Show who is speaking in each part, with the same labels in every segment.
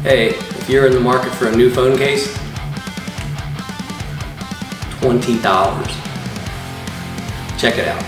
Speaker 1: Hey, if you're in the market for a new phone case, $20. Check it out.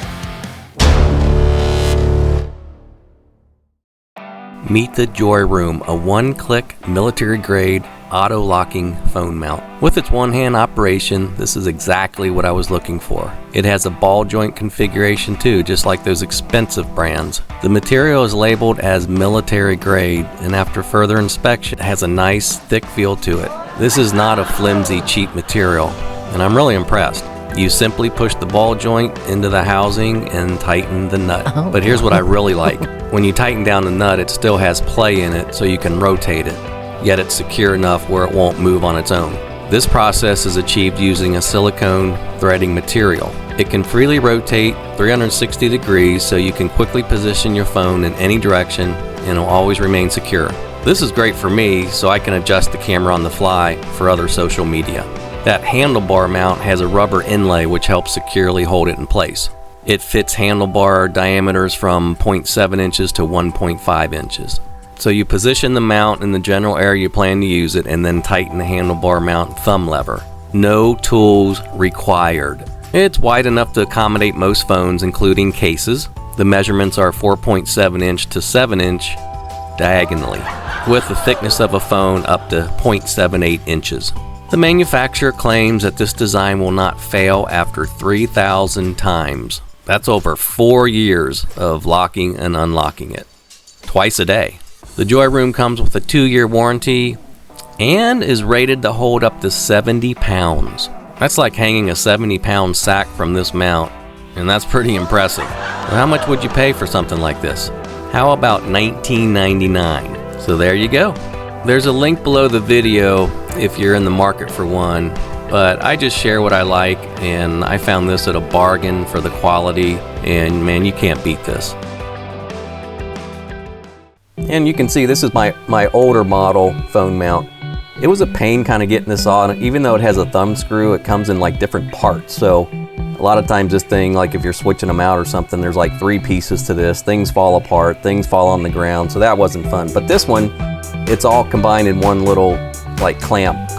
Speaker 1: Meet the JOYROOM, a one-click, military-grade, auto-locking phone mount. With its one-hand operation, this is exactly what I was looking for. It has a ball joint configuration too, just like those expensive brands. The material is labeled as military-grade, and after further inspection, it has a nice, thick feel to it. This is not a flimsy, cheap material, and I'm really impressed. You simply push the ball joint into the housing and tighten the nut. But here's what I really like. When you tighten down the nut, it still has play in it so you can rotate it, yet it's secure enough where it won't move on its own. This process is achieved using a silicone threading material. It can freely rotate 360 degrees so you can quickly position your phone in any direction and it'll always remain secure. This is great for me so I can adjust the camera on the fly for other social media. That handlebar mount has a rubber inlay which helps securely hold it in place. It fits handlebar diameters from 0.7 inches to 1.5 inches. So you position the mount in the general area you plan to use it and then tighten the handlebar mount thumb lever. No tools required. It's wide enough to accommodate most phones, including cases. The measurements are 4.7 inch to 7 inch diagonally, with the thickness of a phone up to 0.78 inches. The manufacturer claims that this design will not fail after 3,000 times. That's over 4 years of locking and unlocking it, twice a day. The JOYROOM comes with a 2-year warranty and is rated to hold up to 70 pounds. That's like hanging a 70-pound sack from this mount, and that's pretty impressive. Well, how much would you pay for something like this? How about $19.99? So there you go. There's a link below the video if you're in the market for one, but I just share what I like, and I found this at a bargain for the quality, and man, you can't beat this. And you can see this is my older model phone mount. It was a pain kind of getting this on. Even though it has a thumb screw, it comes in like different parts. So a lot of times this thing, like if you're switching them out or something, there's like 3 pieces to this. Things fall apart, things fall on the ground, so that wasn't fun. But this one, it's all combined in one little like clamp.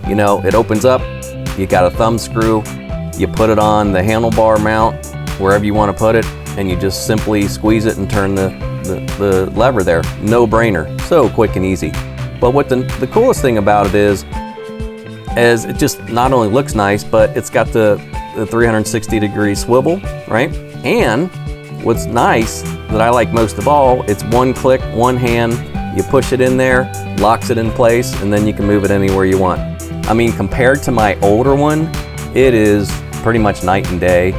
Speaker 1: You know, it opens up, you got a thumb screw, you put it on the handlebar mount, wherever you want to put it, and you just simply squeeze it and turn the lever there. No brainer, so quick and easy. But what the coolest thing about it is it just not only looks nice, but it's got the 360 degree swivel, right? And what's nice that I like most of all, it's one click, one hand, you push it in there, locks it in place, and then you can move it anywhere you want. I mean, compared to my older one, it is pretty much night and day.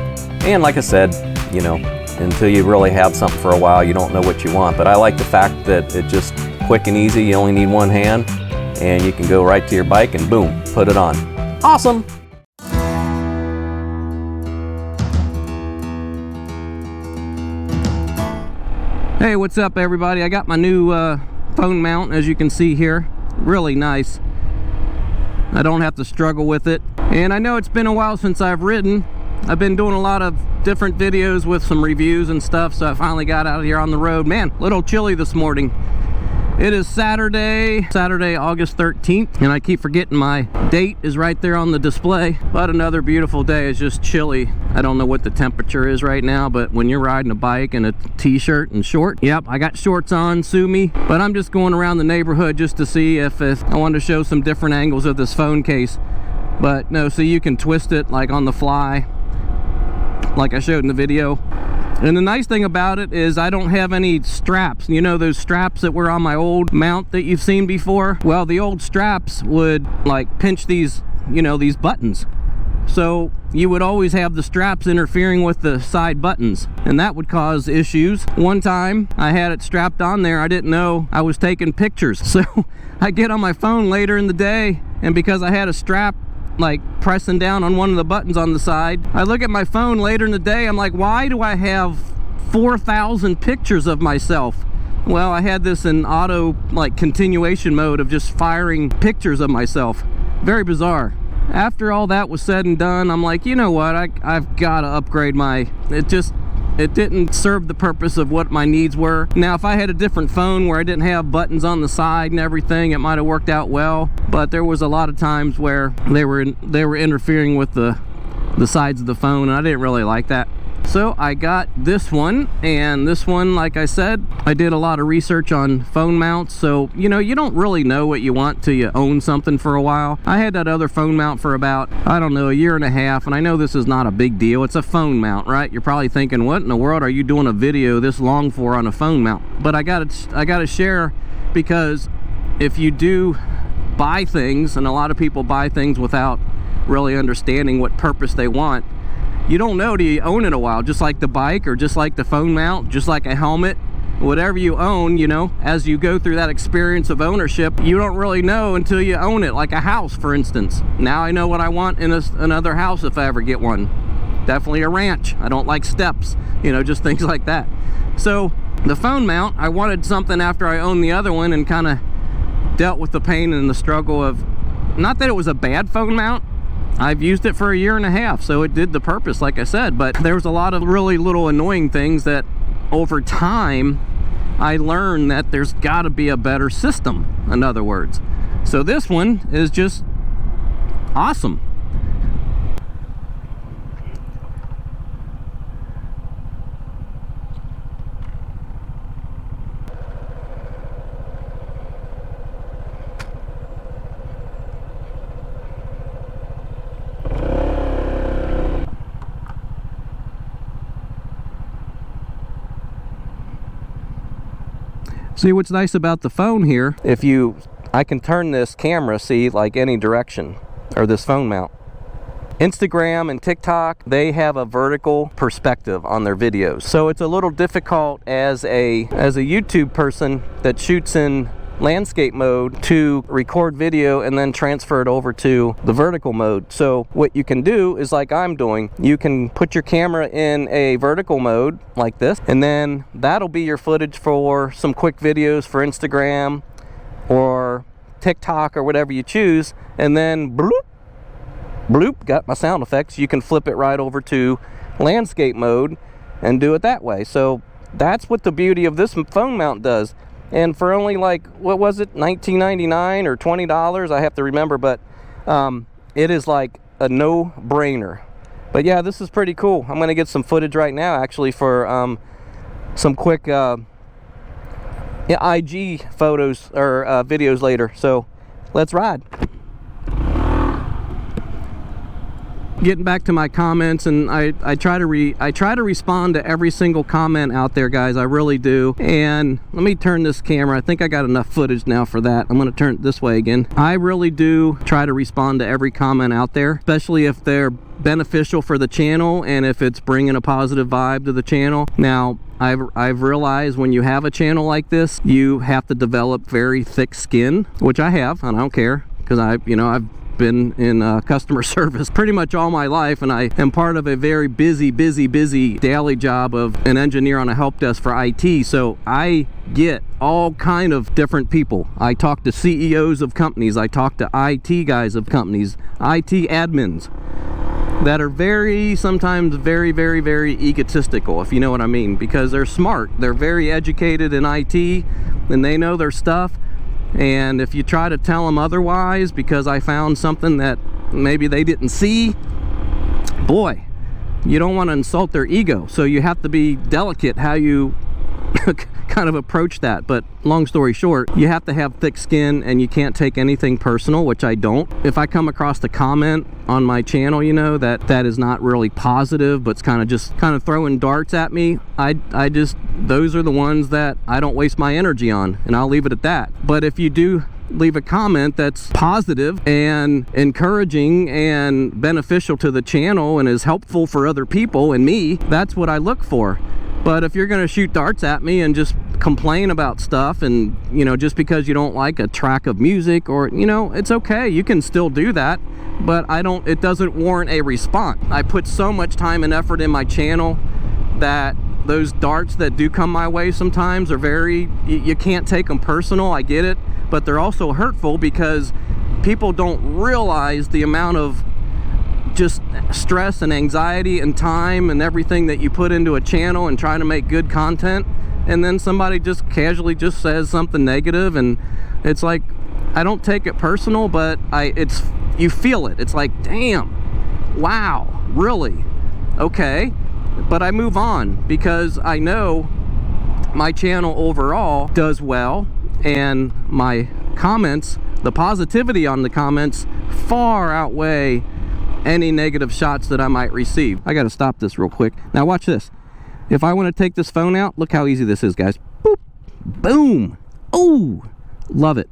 Speaker 1: And like I said, you know, until you really have something for a while, you don't know what you want. But I like the fact that it's just quick and easy. You only need one hand, and you can go right to your bike and boom, put it on. Awesome! Hey, what's up everybody? I got my new phone mount, as you can see here. Really nice. I don't have to struggle with it. And I know it's been a while since I've ridden. I've been doing a lot of different videos with some reviews and stuff, so I finally got out here on the road. Man, a little chilly this morning. It is Saturday, August 13th, and I keep forgetting my date is right there on the display. But another beautiful day. It's just chilly. I don't know what the temperature is right now, but when you're riding a bike in a t-shirt and short, yep, I got shorts on, sue me. But I'm just going around the neighborhood just to see if I wanted to show some different angles of this phone case. But no, so you can twist it like on the fly, like I showed in the video. And the nice thing about it is I don't have any straps. You know those straps that were on my old mount that you've seen before? Well, the old straps would like pinch these, you know, these buttons. So you would always have the straps interfering with the side buttons, and that would cause issues. One time I had it strapped on there, I didn't know I was taking pictures. So I get on my phone later in the day, and because I had a strap like pressing down on one of the buttons on the side, I look at my phone later in the day, I'm like, why do I have 4,000 pictures of myself? Well, I had this in auto like continuation mode of just firing pictures of myself. Very bizarre. After all that was said and done, I'm like, you know what, I've got to upgrade my, it didn't serve the purpose of what my needs were. Now, if I had a different phone where I didn't have buttons on the side and everything, it might have worked out well, but there was a lot of times where they were interfering with the sides of the phone, and I didn't really like that. So I got this one, and this one, like I said, I did a lot of research on phone mounts. So, you know, you don't really know what you want till you own something for a while. I had that other phone mount for about, I don't know, a year and a half, and I know this is not a big deal. It's a phone mount, right? You're probably thinking, what in the world are you doing a video this long for on a phone mount? But I gotta share, because if you do buy things, and a lot of people buy things without really understanding what purpose they want, you don't know till you own it a while. Just like the bike, or just like the phone mount, just like a helmet, whatever you own, you know, as you go through that experience of ownership, you don't really know until you own it. Like a house, for instance. Now I know what I want in another house if I ever get one. Definitely a ranch. I don't like steps, you know, just things like that. So the phone mount, I wanted something after I owned the other one and kind of dealt with the pain and the struggle of, not that it was a bad phone mount, I've used it for a year and a half, so it did the purpose, like I said, but there was a lot of really little annoying things that over time I learned that there's got to be a better system, in other words. So this one is just awesome. See, what's nice about the phone here, I can turn this camera, see, like any direction, or this phone mount. Instagram and TikTok, they have a vertical perspective on their videos. So it's a little difficult as a YouTube person that shoots in landscape mode to record video and then transfer it over to the vertical mode. So what you can do is, like I'm doing, you can put your camera in a vertical mode like this, and then that'll be your footage for some quick videos for Instagram or TikTok or whatever you choose. And then bloop, bloop, got my sound effects. You can flip it right over to landscape mode and do it that way. So that's what the beauty of this phone mount does. And for only, like, what was it, $19.99 or $20, I have to remember, but it is like a no-brainer. But yeah, this is pretty cool. I'm gonna get some footage right now, actually, for some quick IG photos or videos later. So let's ride. Getting back to my comments, and I try to respond to every single comment out there, guys. I really do. And let me turn this camera. I think I got enough footage now for that. I'm going to turn it this way again. I really do try to respond to every comment out there, especially if they're beneficial for the channel and if it's bringing a positive vibe to the channel. Now, I've realized when you have a channel like this, you have to develop very thick skin, which I have, and I don't care, because I've been in customer service pretty much all my life, and I am part of a very busy daily job of an engineer on a help desk for IT. So I get all kind of different people. I talk to CEOs of companies, I talk to IT guys of companies, IT admins that are sometimes very egotistical, if you know what I mean, because they're smart, they're very educated in IT, and they know their stuff. And if you try to tell them otherwise because I found something that maybe they didn't see, boy, you don't want to insult their ego. So you have to be delicate how you kind of approach that. But long story short, you have to have thick skin, and you can't take anything personal, which I don't. If I come across a comment on my channel, you know, that is not really positive, but it's kind of throwing darts at me, those are the ones that I don't waste my energy on, and I'll leave it at that. But if you do leave a comment that's positive and encouraging and beneficial to the channel and is helpful for other people and me, that's what I look for. But if you're gonna shoot darts at me and just complain about stuff, and you know, just because you don't like a track of music, or you know, it's okay, you can still do that, but it doesn't warrant a response. I put so much time and effort in my channel that those darts that do come my way sometimes are you can't take them personal. I get it, but they're also hurtful because people don't realize the amount of
Speaker 2: just stress and anxiety and time and everything that you put into a channel and trying to make good content, and then somebody just casually just says something negative, and it's like, I don't take it personal, but you feel it. It's like, damn, wow, really? Okay. But I move on because I know my channel overall does well, and my comments, the positivity on the comments, far outweigh any negative shots that I might receive. I gotta stop this real quick. Now watch this. If I want to take this phone out, look how easy this is, guys. Boop, boom. Oh, love it.